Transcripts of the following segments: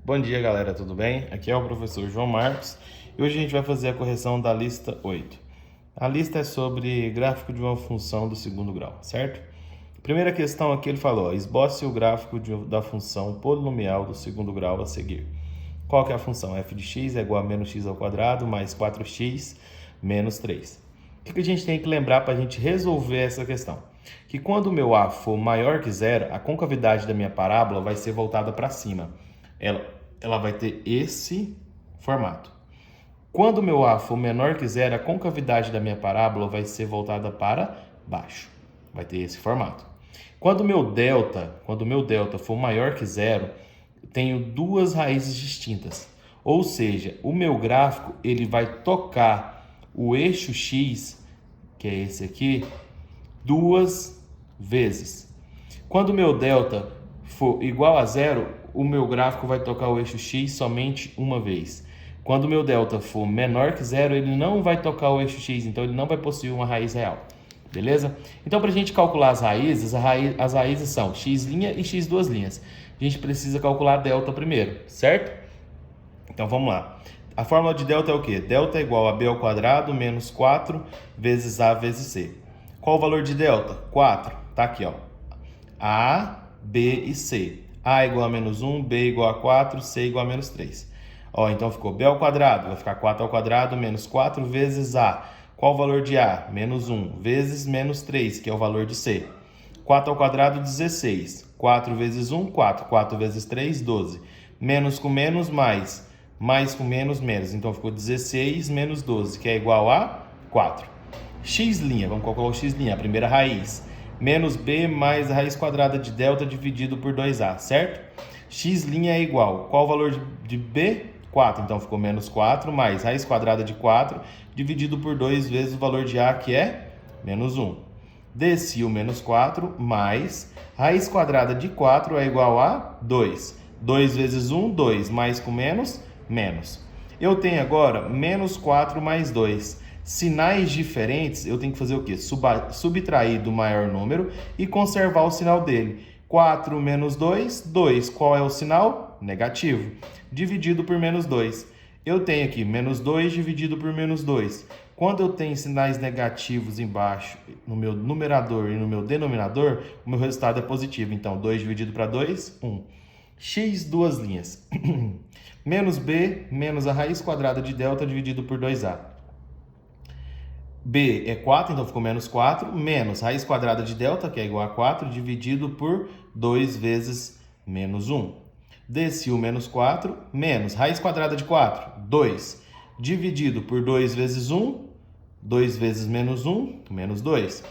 Bom dia, galera, tudo bem? Aqui é o professor João Marcos e hoje a gente vai fazer a correção da lista 8. A lista é sobre gráfico de uma função do segundo grau, certo? Primeira questão aqui ele falou, esboce o gráfico da função polinomial do segundo grau a seguir. Qual que é a função? f de x é igual a menos x ao quadrado mais 4x menos 3. O que a gente tem que lembrar para a gente resolver essa questão? Que quando o meu a for maior que zero, a concavidade da minha parábola vai ser voltada para cima. Ela vai ter esse formato. Quando o meu a for menor que zero, a concavidade da minha parábola vai ser voltada para baixo. Vai ter esse formato. Quando o meu delta for maior que zero, eu tenho duas raízes distintas. Ou seja, o meu gráfico ele vai tocar o eixo x, que é esse aqui, duas vezes. Quando o meu delta for igual a zero, o meu gráfico vai tocar o eixo x somente uma vez. Quando o meu delta for menor que zero, ele não vai tocar o eixo x, então ele não vai possuir uma raiz real. Beleza? Então, para a gente calcular as raízes são x' e x duas linhas. A gente precisa calcular a delta primeiro, certo? Então, vamos lá. A fórmula de delta é o quê? Delta é igual a b ao quadrado menos 4 vezes a vezes c. Qual o valor de delta? 4. Tá aqui, ó. A, B e C. A igual a menos 1, B igual a 4, C igual a menos 3. Ó, então ficou B ao quadrado, vai ficar 4 ao quadrado menos 4 vezes A. Qual o valor de A? Menos 1 vezes menos 3, que é o valor de C. 4 ao quadrado, 16. 4 vezes 1, 4. 4 vezes 3, 12. Menos com menos, mais. Mais com menos, menos. Então ficou 16 menos 12, que é igual a 4. X', vamos calcular o x', a primeira raiz. Menos b mais a raiz quadrada de delta dividido por 2a, certo? X' é igual. Qual o valor de b? 4. Então ficou menos 4 mais raiz quadrada de 4 dividido por 2 vezes o valor de a, que é menos 1. Desci o menos 4 mais raiz quadrada de 4 é igual a 2. 2 vezes 1, 2. Mais com menos, menos. Eu tenho agora menos 4 mais 2. Sinais diferentes, eu tenho que fazer o quê? Subtrair do maior número e conservar o sinal dele. 4 menos 2, 2. Qual é o sinal? Negativo. Dividido por menos 2. Eu tenho aqui menos 2 dividido por menos 2. Quando eu tenho sinais negativos embaixo, no meu numerador e no meu denominador, o meu resultado é positivo. Então, 2 dividido para 2, 1. X, duas linhas. Menos b, menos a raiz quadrada de delta dividido por 2a. B é 4, então ficou menos 4, menos raiz quadrada de delta, que é igual a 4, dividido por 2 vezes menos 1. Desci o menos 4, menos raiz quadrada de 4, 2, dividido por 2 vezes 1, 2 vezes menos 1, menos 2.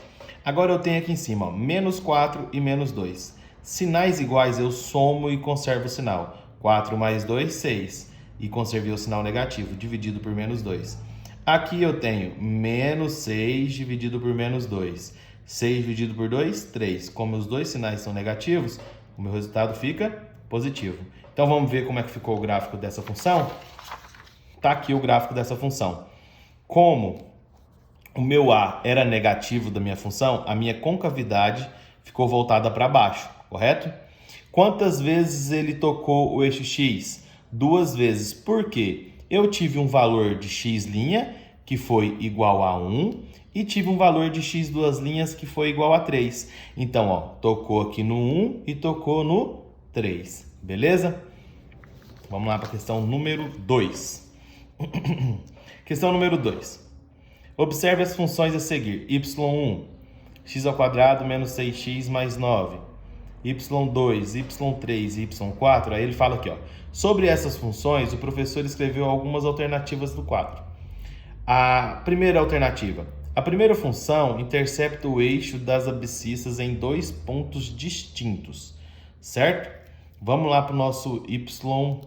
Agora eu tenho aqui em cima, ó, menos 4 e menos 2. Sinais iguais eu somo e conservo o sinal. 4 mais 2, 6. E conservei o sinal negativo, dividido por menos 2. Aqui eu tenho menos 6 dividido por menos 2. 6 dividido por 2, 3. Como os dois sinais são negativos, o meu resultado fica positivo. Então vamos ver como é que ficou o gráfico dessa função? Está aqui o gráfico dessa função. Como o meu a era negativo da minha função, a minha concavidade ficou voltada para baixo, correto? Quantas vezes ele tocou o eixo x? 2 vezes. Por quê? Eu tive um valor de x', que foi igual a 1, e tive um valor de x duas linhas, que foi igual a 3. Então, ó, tocou aqui no 1 e tocou no 3. Beleza? Vamos lá para a questão número 2. Questão número 2. Observe as funções a seguir. y1, x ao quadrado menos 6x mais 9. y2, y3 e y4. Aí ele fala aqui, ó. Sobre essas funções, o professor escreveu algumas alternativas do quadro. A primeira alternativa. A primeira função intercepta o eixo das abscissas em dois pontos distintos, certo? Vamos lá para o nosso y1.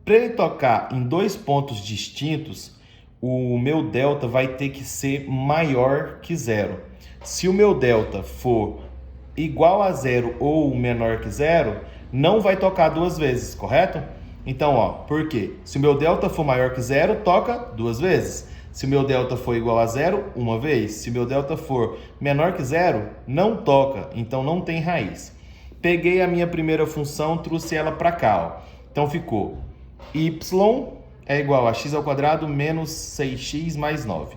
Para ele tocar em dois pontos distintos, o meu delta vai ter que ser maior que zero. Se o meu delta for igual a zero ou menor que zero, não vai tocar duas vezes, correto? Então, ó, por quê? Se o meu delta for maior que zero, toca duas vezes. Se o meu delta for igual a zero, uma vez. Se o meu delta for menor que zero, não toca, então não tem raiz. Peguei a minha primeira função, trouxe ela para cá, ó. Então ficou y é igual a x ao quadrado menos 6x mais 9.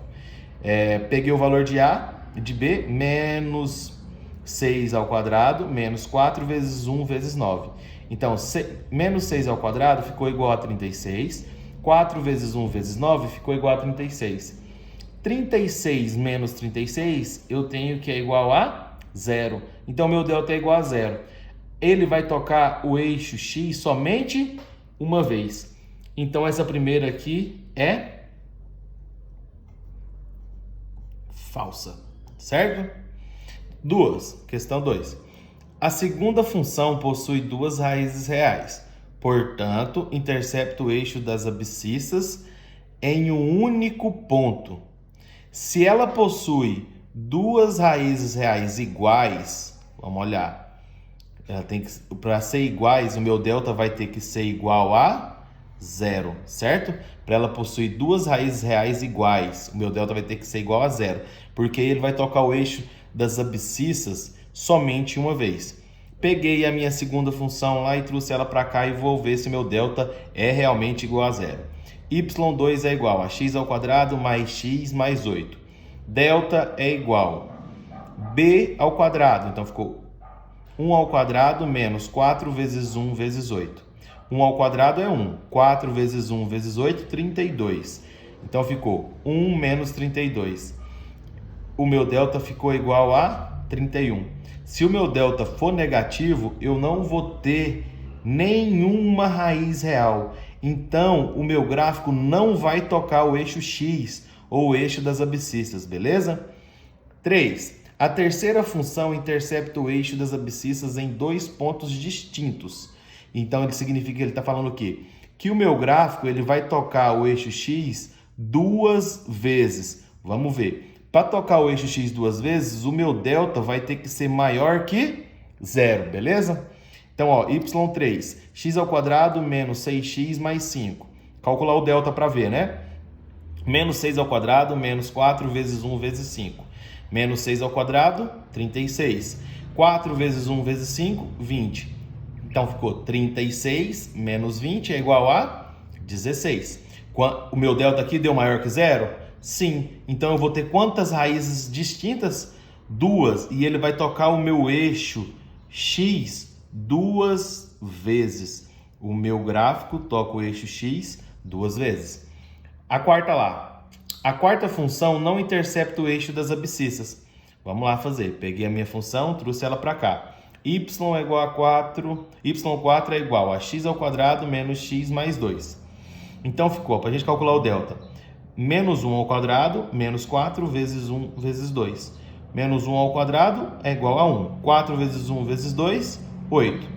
Peguei o valor de a e de b, menos 6 ao quadrado menos 4 vezes 1 vezes 9. Então, menos 6 ao quadrado ficou igual a 36. 4 vezes 1 vezes 9 ficou igual a 36. 36 menos 36 eu tenho que é igual a 0. Então, meu delta é igual a 0. Ele vai tocar o eixo x somente uma vez. Então, essa primeira aqui é falsa, certo? Questão 2. A segunda função possui duas raízes reais. Portanto, intercepta o eixo das abscissas em um único ponto. Se ela possui duas raízes reais iguais, vamos olhar. Para ser iguais, o meu delta vai ter que ser igual a 0, certo? Para ela possuir duas raízes reais iguais, o meu delta vai ter que ser igual a 0, porque ele vai tocar o eixo das abscissas somente uma vez. Peguei a minha segunda função lá e trouxe ela para cá e vou ver se meu delta é realmente igual a 0. y2 é igual a x ao quadrado mais x mais 8. Delta é igual a b ao quadrado, então ficou 1 ao quadrado menos 4 vezes 1 vezes 8. 1 ao quadrado é 1. 4 vezes 1 vezes 8, 32. Então, ficou 1 menos 32. O meu delta ficou igual a 31. Se o meu delta for negativo, eu não vou ter nenhuma raiz real. Então, o meu gráfico não vai tocar o eixo x, ou o eixo das abscissas, beleza? 3. A terceira função intercepta o eixo das abscissas em dois pontos distintos. Então, ele significa que ele está falando o quê? Que o meu gráfico ele vai tocar o eixo x duas vezes. Vamos ver. Para tocar o eixo x duas vezes, o meu delta vai ter que ser maior que 0, beleza? Então, ó, y3, x ao quadrado menos 6x mais 5. Calcular o delta para ver, né? Menos 6 ao quadrado menos 4 vezes 1 vezes 5. Menos 6 ao quadrado, 36. 4 vezes 1 vezes 5, 20. Então, ficou 36 menos 20 é igual a 16. O meu delta aqui deu maior que 0? Sim. Então, eu vou ter quantas raízes distintas? 2. E ele vai tocar o meu eixo x duas vezes. O meu gráfico toca o eixo x duas vezes. A quarta lá. A quarta função não intercepta o eixo das abscissas. Vamos lá fazer. Peguei a minha função, trouxe ela para cá. Y é igual a 4, y4 é igual a x ao quadrado menos x mais 2. Então ficou, para a gente calcular o delta, menos 1 ao quadrado menos 4 vezes 1 vezes 2. Menos 1 ao quadrado é igual a 1. 4 vezes 1 vezes 2, 8.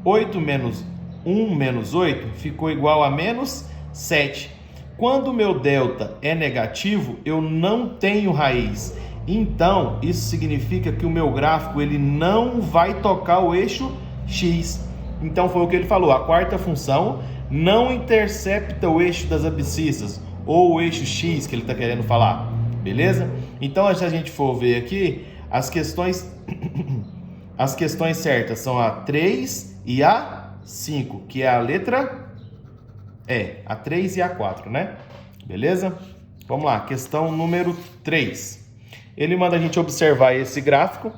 8 menos 1 menos 8 ficou igual a menos 7. Quando o meu delta é negativo, eu não tenho raiz. Então, isso significa que o meu gráfico ele não vai tocar o eixo x. Então, foi o que ele falou. A quarta função não intercepta o eixo das abscissas, ou o eixo x que ele está querendo falar. Beleza? Então, se a gente for ver aqui, as questões certas são a 3 e a 5, que é a letra a 3 e a 4, né? Beleza? Vamos lá, questão número 3. Ele manda a gente observar esse gráfico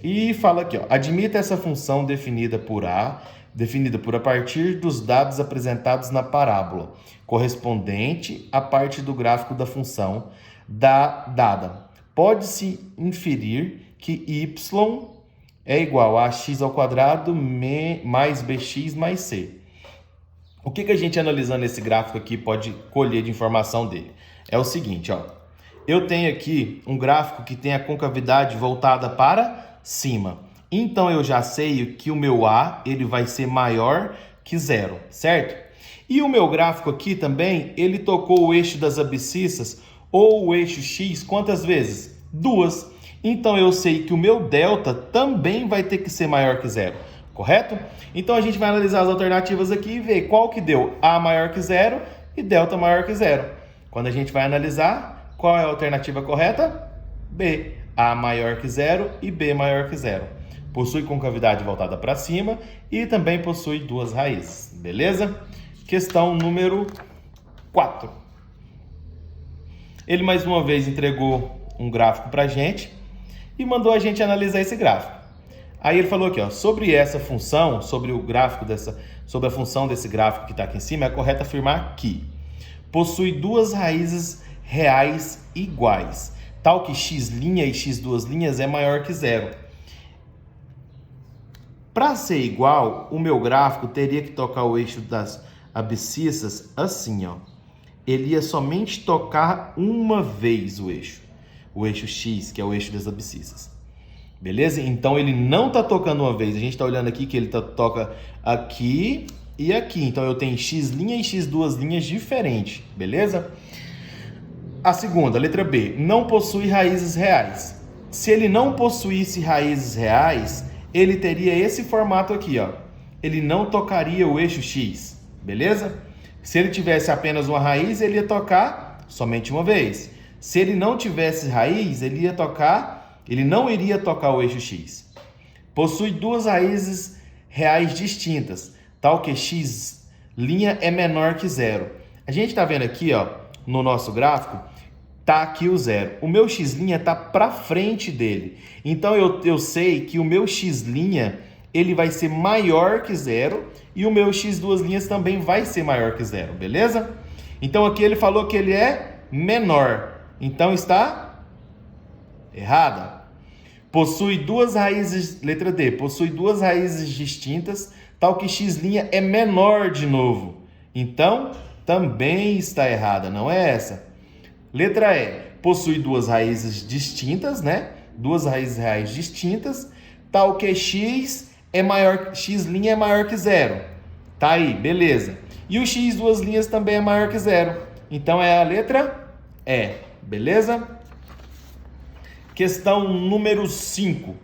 e fala aqui, ó, admita essa função definida por a partir dos dados apresentados na parábola, correspondente à parte do gráfico da função dada. Pode-se inferir que y é igual a x ao quadrado mais bx mais c. O que a gente analisando esse gráfico aqui pode colher de informação dele? É o seguinte, ó. Eu tenho aqui um gráfico que tem a concavidade voltada para cima. Então, eu já sei que o meu A ele vai ser maior que 0, certo? E o meu gráfico aqui também, ele tocou o eixo das abscissas ou o eixo X quantas vezes? 2. Então, eu sei que o meu delta também vai ter que ser maior que 0. Correto? Então, a gente vai analisar as alternativas aqui e ver qual que deu A maior que 0 e delta maior que 0. Quando a gente vai analisar, qual é a alternativa correta? B. A maior que 0 e B maior que 0. possui concavidade voltada para cima e também possui duas raízes, beleza? Questão número 4. Ele mais uma vez entregou um gráfico para a gente e mandou a gente analisar esse gráfico. Aí ele falou aqui, ó, sobre essa função, sobre a função desse gráfico que está aqui em cima, é correto afirmar que possui duas raízes reais iguais, tal que x' e x' é maior que zero. Para ser igual, o meu gráfico teria que tocar o eixo das abscissas assim, ó. Ele ia somente tocar uma vez o eixo x, que é o eixo das abscissas. Beleza? Então ele não está tocando uma vez. A gente está olhando aqui que ele toca aqui e aqui. Então eu tenho x' e x' diferentes. Beleza? A segunda, letra B, não possui raízes reais. Se ele não possuísse raízes reais, ele teria esse formato aqui, ó. Ele não tocaria o eixo x. Beleza? Se ele tivesse apenas uma raiz, ele ia tocar somente uma vez. Se ele não tivesse raiz, ele não iria tocar o eixo x. Possui duas raízes reais distintas, tal que x' é menor que zero. A gente está vendo aqui, ó, no nosso gráfico, tá aqui o zero. O meu x' está para frente dele. Então eu sei que o meu x' ele vai ser maior que zero e o meu x' também vai ser maior que zero, beleza? Então aqui ele falou que ele é menor. Então está errada. Possui duas raízes, letra D, possui duas raízes distintas, tal que x' é menor de novo. Então, também está errada, não é essa. Letra E, possui duas raízes distintas, né? Duas raízes reais distintas, tal que x' é maior que zero. Tá aí, beleza. E o x' também é maior que zero. Então é a letra E, beleza? Questão número 5.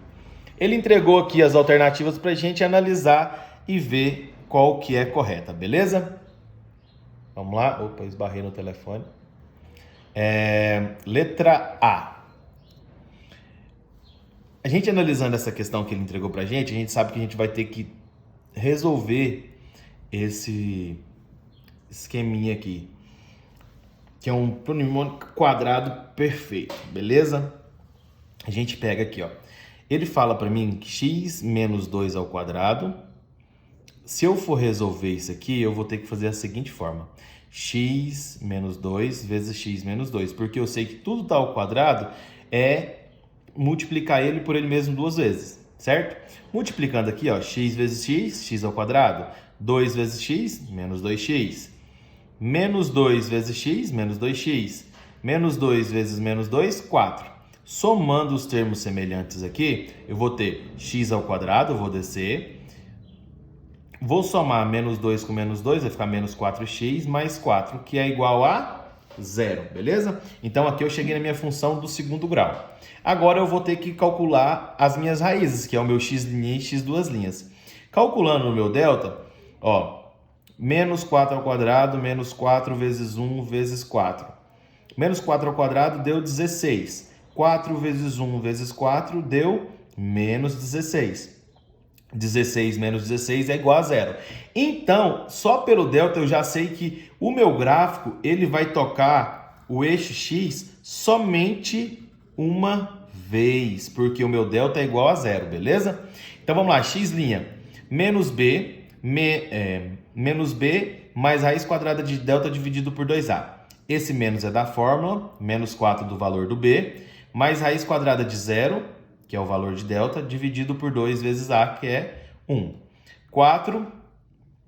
Ele entregou aqui as alternativas para a gente analisar e ver qual que é correta, beleza? Vamos lá. Opa, esbarrei no telefone. Letra A. A gente analisando essa questão que ele entregou para a gente sabe que a gente vai ter que resolver esse esqueminha aqui, que é um polinômio quadrado perfeito, beleza? A gente pega aqui, ó. Ele fala para mim que x menos 2 ao quadrado. Se eu for resolver isso aqui, eu vou ter que fazer a seguinte forma. X menos 2 vezes x menos 2. Porque eu sei que tudo tá ao quadrado é multiplicar ele por ele mesmo duas vezes, certo? Multiplicando aqui, ó, x vezes x, x ao quadrado. 2 vezes x, menos 2x. Menos 2 vezes x, menos 2x. Menos 2 vezes menos 2, 4. Somando os termos semelhantes aqui, eu vou ter x ao quadrado, eu vou descer. Vou somar menos 2 com menos 2, vai ficar menos 4x mais 4, que é igual a 0, beleza? Então aqui eu cheguei na minha função do segundo grau. Agora eu vou ter que calcular as minhas raízes, que é o meu x' e x'. Calculando o meu delta, ó, menos 4 ao quadrado, menos 4 vezes 1 vezes 4. Menos 4 ao quadrado deu 16. 4 vezes 1 vezes 4 deu menos 16. 16 menos 16 é igual a 0. Então, só pelo delta eu já sei que o meu gráfico ele vai tocar o eixo x somente uma vez, porque o meu delta é igual a 0, beleza? Então vamos lá, x' menos b, menos b mais raiz quadrada de delta dividido por 2a. Esse menos é da fórmula, menos 4 do valor do b, mais raiz quadrada de 0, que é o valor de delta, dividido por 2 vezes a, que é 1. 4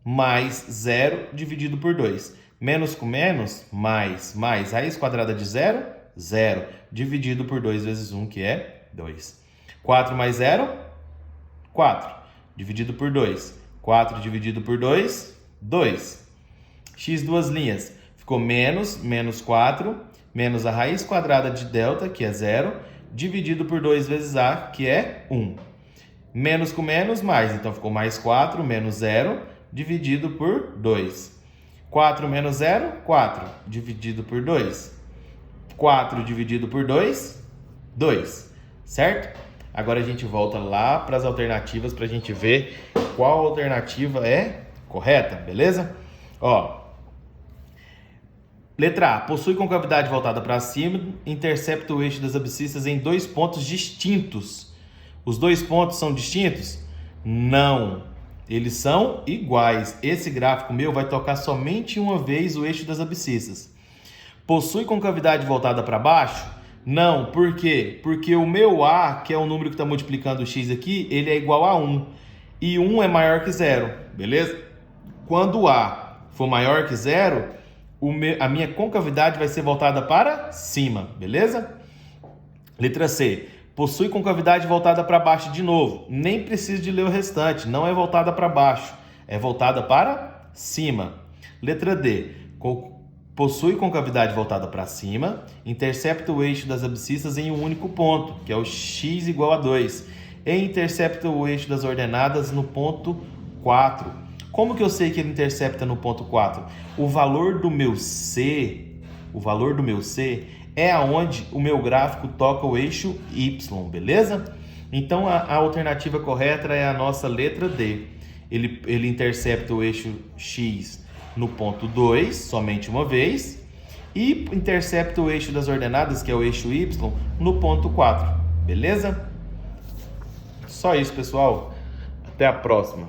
mais 0 dividido por 2. Menos com menos, mais raiz quadrada de 0, 0, dividido por 2 vezes 1, que é 2. 4 mais 0, 4, dividido por 2. 4 dividido por 2, 2. X duas linhas, ficou menos 4, menos a raiz quadrada de delta, que é 0, dividido por 2 vezes a, que é 1. Menos com menos, mais. Então, ficou mais 4, menos 0, dividido por 2. 4 menos 0, 4, dividido por 2. 4 dividido por 2, 2. Certo? Agora a gente volta lá para as alternativas para a gente ver qual alternativa é correta, beleza? Ó, letra A, possui concavidade voltada para cima, intercepta o eixo das abscissas em 2 pontos distintos. Os 2 pontos são distintos? Não, eles são iguais. Esse gráfico meu vai tocar somente uma vez o eixo das abscissas. Possui concavidade voltada para baixo? Não, por quê? Porque o meu A, que é o número que está multiplicando o x aqui, ele é igual a 1. E 1 é maior que 0, beleza? Quando o A for maior que 0, a minha concavidade vai ser voltada para cima, beleza? Letra C. Possui concavidade voltada para baixo de novo. Nem preciso de ler o restante, não é voltada para baixo, é voltada para cima. Letra D. Possui concavidade voltada para cima, intercepta o eixo das abscissas em um único ponto, que é o x igual a 2, e intercepta o eixo das ordenadas no ponto 4. Como que eu sei que ele intercepta no ponto 4? O valor do meu C é aonde o meu gráfico toca o eixo y, beleza? Então a alternativa correta é a nossa letra D. Ele intercepta o eixo x no ponto 2, somente uma vez, e intercepta o eixo das ordenadas, que é o eixo y, no ponto 4, beleza? Só isso, pessoal. Até a próxima.